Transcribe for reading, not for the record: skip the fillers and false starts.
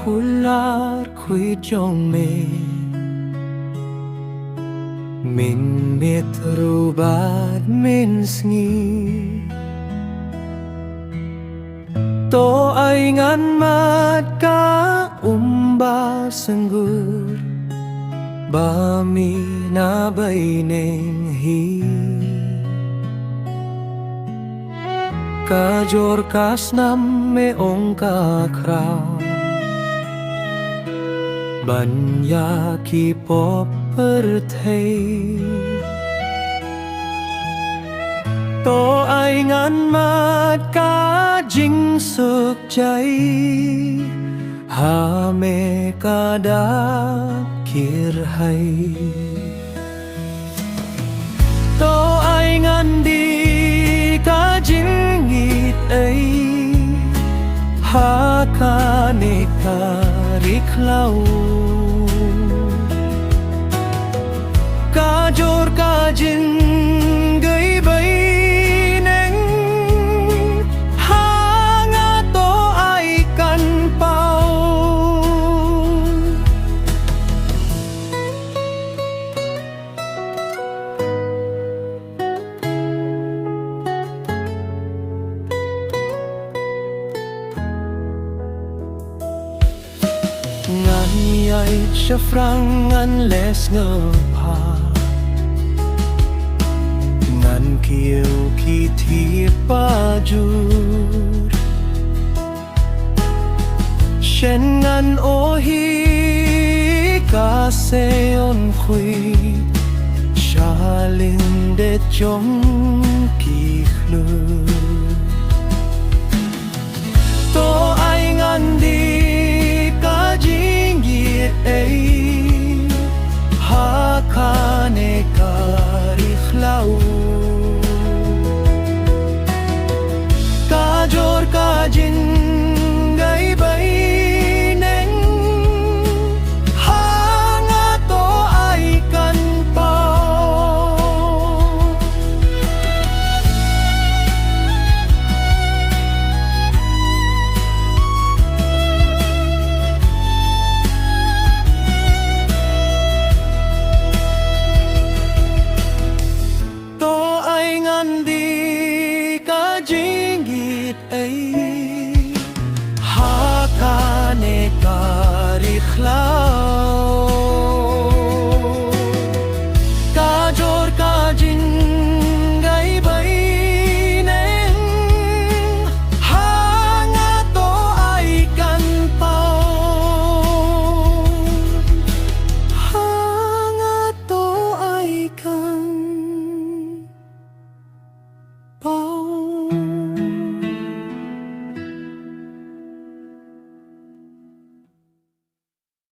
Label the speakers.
Speaker 1: kullar kujong me min mitrubad min sngi to ay ngan mat ka senggur bami na bay neng hi kajor kasnam me ong ka kraw banya ki pop per thei to ai ngan mat ka jing suk chai ha me ka da kir hai to ai ngan đi ka jing ngit ai ha ka ne ka rik lau ka jor ka jing gai bay neng ha nga to ai kan pau ngan ai cha frang ngan les ngơ pa ngan kiêu ki thi pa jur shen ngan o hi ka se on khui sha linh de chong ki khlu to ai ngan đi ka jing yet ai ha ka ne ka ri khlau ka jor ka jin gai bay neng ha nga to ai kan pau to ai ngan đi ka jing it ai ha ka ne ka ri khlau